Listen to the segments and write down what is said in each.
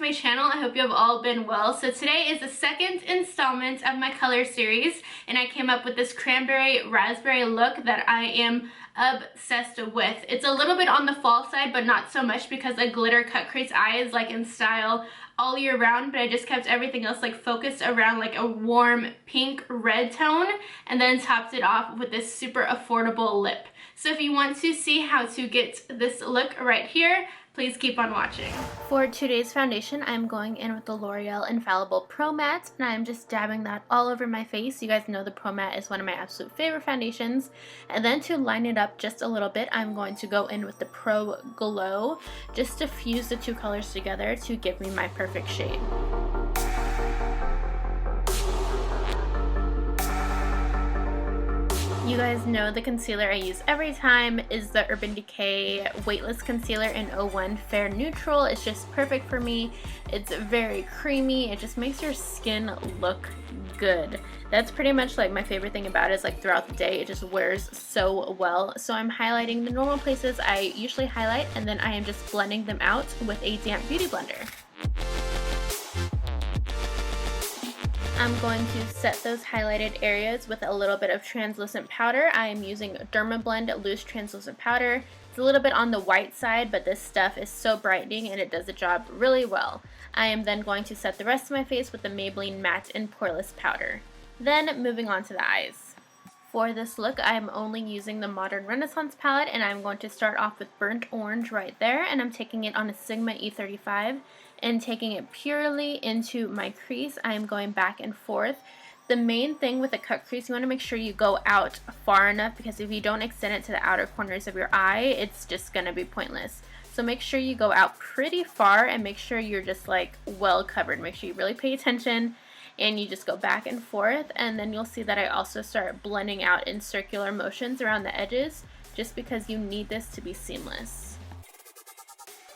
my channel. I hope you have all been well. So today is the second installment of my color series, and I came up with this cranberry raspberry look that I am obsessed with. It's a little bit on the fall side, but not so much because a glitter cut crease eye is like in style all year round, but I just kept everything else like focused around like a warm pink red tone, and then topped it off with this super affordable lip. So if you want to see how to get this look right here, please keep on watching. For today's foundation, I'm going in with the L'Oreal Infallible Pro Matte, and I'm just dabbing that all over my face. You guys know the Pro Matte is one of my absolute favorite foundations. And then to line it up just a little bit, I'm going to go in with the Pro Glow, just to fuse the two colors together to give me my perfect shade. You guys know the concealer I use every time is the Urban Decay Weightless Concealer in 01 Fair Neutral. It's just perfect for me. It's very creamy. It just makes your skin look good. That's pretty much like my favorite thing about it, is like throughout the day it just wears so well. So I'm highlighting the normal places I usually highlight, and then I am just blending them out with a damp beauty blender. I'm going to set those highlighted areas with a little bit of translucent powder. I am using Dermablend loose translucent powder. It's a little bit on the white side, but this stuff is so brightening and it does the job really well. I am then going to set the rest of my face with the Maybelline matte and poreless powder. Then moving on to the eyes. For this look, I am only using the Modern Renaissance palette, and I'm going to start off with Burnt Orange right there, and I'm taking it on a Sigma E35 and taking it purely into my crease. I am going back and forth. The main thing with a cut crease, you want to make sure you go out far enough, because if you don't extend it to the outer corners of your eye, it's just going to be pointless. So make sure you go out pretty far and make sure you're just like well covered. Make sure you really pay attention, and you just go back and forth, and then you'll see that I also start blending out in circular motions around the edges, just because you need this to be seamless.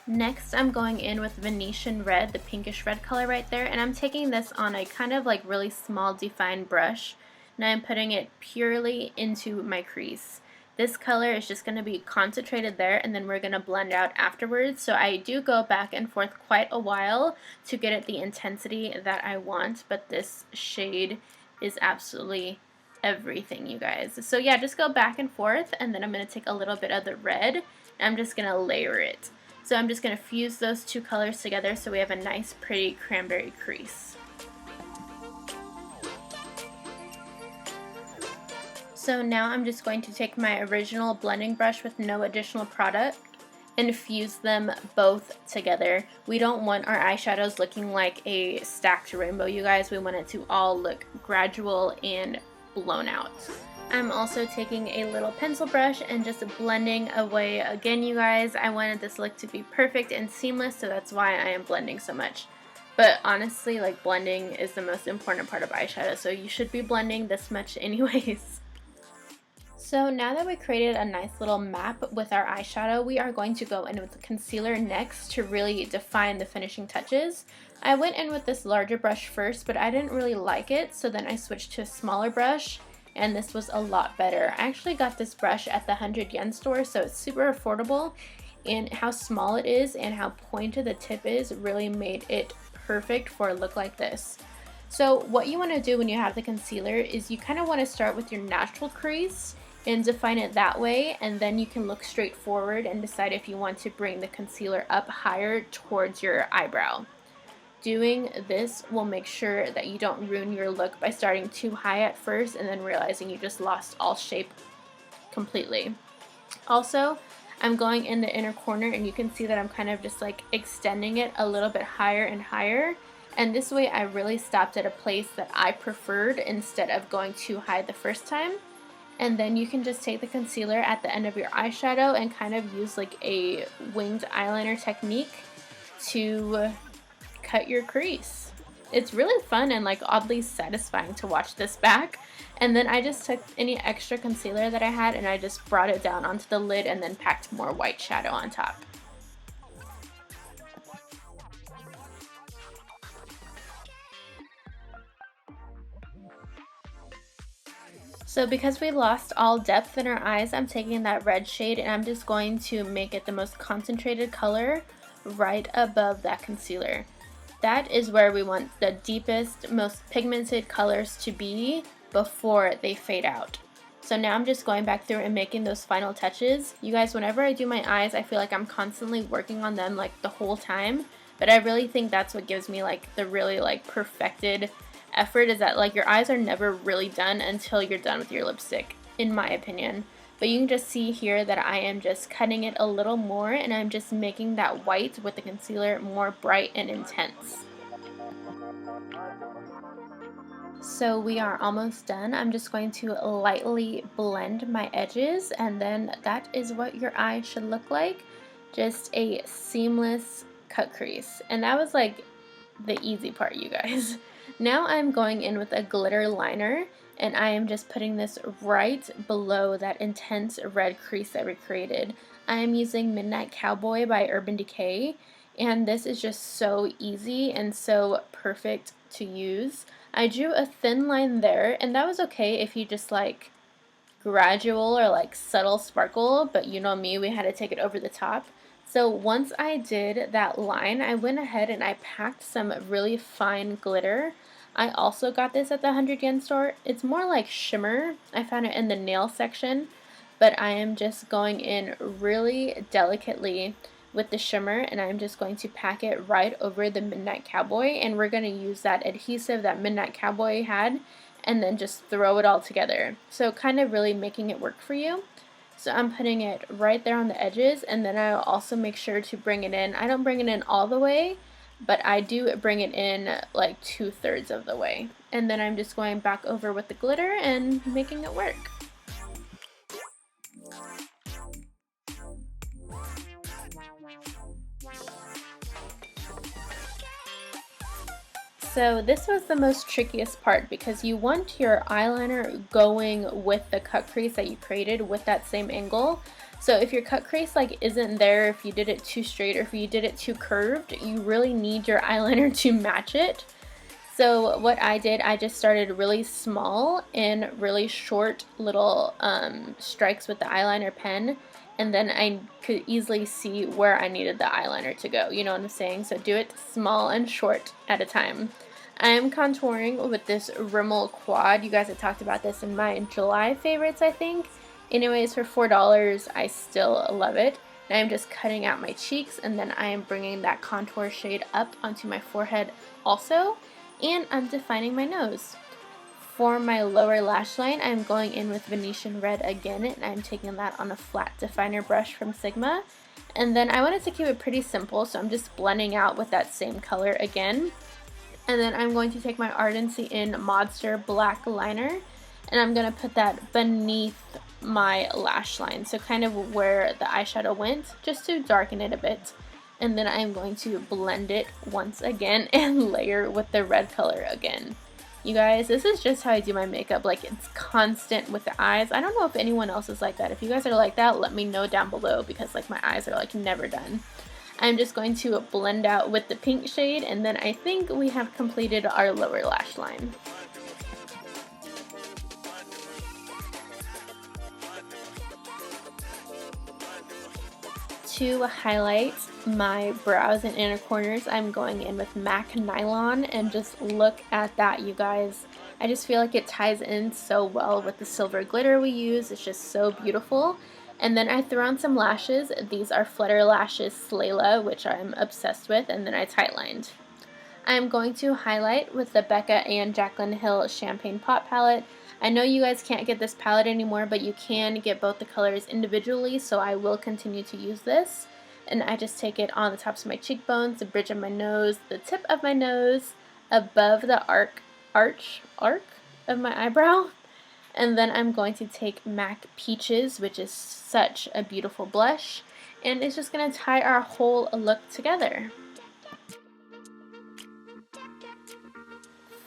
Next, I'm going in with Venetian Red, the pinkish red color right there, and I'm taking this on a kind of like really small defined brush, and I'm putting it purely into my crease. This color is just going to be concentrated there, and then we're going to blend out afterwards. So I do go back and forth quite a while to get it the intensity that I want, but this shade is absolutely everything, you guys. So yeah, just go back and forth, and then I'm going to take a little bit of the red, and I'm just going to layer it. So I'm just going to fuse those two colors together so we have a nice pretty cranberry crease. So now I'm just going to take my original blending brush with no additional product and fuse them both together. We don't want our eyeshadows looking like a stacked rainbow, you guys. We want it to all look gradual and blown out. I'm also taking a little pencil brush and just blending away again, you guys. I wanted this look to be perfect and seamless, so that's why I am blending so much. But honestly, like, blending is the most important part of eyeshadow, so you should be blending this much anyways. So now that we created a nice little map with our eyeshadow, we are going to go in with the concealer next to really define the finishing touches. I went in with this larger brush first, but I didn't really like it, so then I switched to a smaller brush, and this was a lot better. I actually got this brush at the 100 yen store, so it's super affordable, and how small it is and how pointed the tip is really made it perfect for a look like this. So what you want to do when you have the concealer is you kind of want to start with your natural crease and define it that way, and then you can look straight forward and decide if you want to bring the concealer up higher towards your eyebrow. Doing this will make sure that you don't ruin your look by starting too high at first and then realizing you just lost all shape completely. Also, I'm going in the inner corner, and you can see that I'm kind of just like extending it a little bit higher and higher, and this way I really stopped at a place that I preferred instead of going too high the first time. And then you can just take the concealer at the end of your eyeshadow and kind of use like a winged eyeliner technique to cut your crease. It's really fun and like oddly satisfying to watch this back. And then I just took any extra concealer that I had and I just brought it down onto the lid and then packed more white shadow on top. So because we lost all depth in our eyes, I'm taking that red shade and I'm just going to make it the most concentrated color right above that concealer. That is where we want the deepest, most pigmented colors to be before they fade out. So now I'm just going back through and making those final touches. You guys, whenever I do my eyes, I feel like I'm constantly working on them like the whole time. But I really think that's what gives me like the really like perfected effort, is that like your eyes are never really done until you're done with your lipstick, in my opinion. But you can just see here that I am just cutting it a little more, and I'm just making that white with the concealer more bright and intense. So we are almost done. I'm just going to lightly blend my edges, and then that is what your eye should look like. Just a seamless cut crease. And that was like the easy part, you guys. Now I'm going in with a glitter liner, and I am just putting this right below that intense red crease that we created. I am using Midnight Cowboy by Urban Decay, and this is just so easy and so perfect to use. I drew a thin line there, and that was okay if you just like gradual or like subtle sparkle, but you know me, we had to take it over the top. So once I did that line, I went ahead and I packed some really fine glitter. I also got this at the 100 yen store. It's more like shimmer. I found it in the nail section, but I am just going in really delicately with the shimmer, and I'm just going to pack it right over the Midnight Cowboy, and we're going to use that adhesive that Midnight Cowboy had and then just throw it all together. So kind of really making it work for you. So I'm putting it right there on the edges, and then I'll also make sure to bring it in. I don't bring it in all the way, but I do bring it in like 2/3 of the way. And then I'm just going back over with the glitter and making it work. So this was the most trickiest part, because you want your eyeliner going with the cut crease that you created with that same angle. So if your cut crease like isn't there, if you did it too straight or if you did it too curved, you really need your eyeliner to match it. So what I did, I just started really small and really short little strikes with the eyeliner pen, and then I could easily see where I needed the eyeliner to go, you know what I'm saying? So do it small and short at a time. I am contouring with this Rimmel quad. You guys had talked about this in my July favorites, I think. Anyways, for $4, I still love it. And I'm just cutting out my cheeks, and then I am bringing that contour shade up onto my forehead also. And I'm defining my nose. For my lower lash line, I'm going in with Venetian Red again, and I'm taking that on a flat definer brush from Sigma. And then I wanted to keep it pretty simple, so I'm just blending out with that same color again. And then I'm going to take my Ardency in Modster Black Liner, and I'm going to put that beneath my lash line, so kind of where the eyeshadow went, just to darken it a bit. And then I'm going to blend it once again and layer with the red color again. You guys, this is just how I do my makeup. Like, it's constant with the eyes. I don't know if anyone else is like that. If you guys are like that, let me know down below, because like my eyes are like never done. I'm just going to blend out with the pink shade, and then I think we have completed our lower lash line. To highlight my brows and inner corners, I'm going in with MAC Nylon, and just look at that, you guys. I just feel like it ties in so well with the silver glitter we use. It's just so beautiful. And then I threw on some lashes. These are Flutter Lashes Slayla, which I'm obsessed with, and then I tightlined. I'm going to highlight with the Becca and Jaclyn Hill Champagne Pot Palette. I know you guys can't get this palette anymore, but you can get both the colors individually, so I will continue to use this. And I just take it on the tops of my cheekbones, the bridge of my nose, the tip of my nose, above the arc of my eyebrow. And then I'm going to take MAC Peaches, which is such a beautiful blush, and it's just going to tie our whole look together.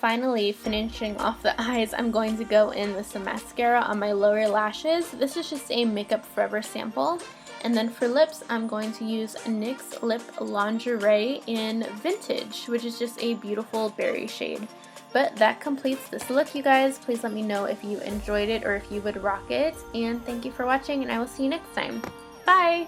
Finally, finishing off the eyes, I'm going to go in with some mascara on my lower lashes. This is just a Makeup Forever sample. And then for lips, I'm going to use NYX Lip Lingerie in Vintage, which is just a beautiful berry shade. But that completes this look, you guys. Please let me know if you enjoyed it or if you would rock it. And thank you for watching, and I will see you next time. Bye!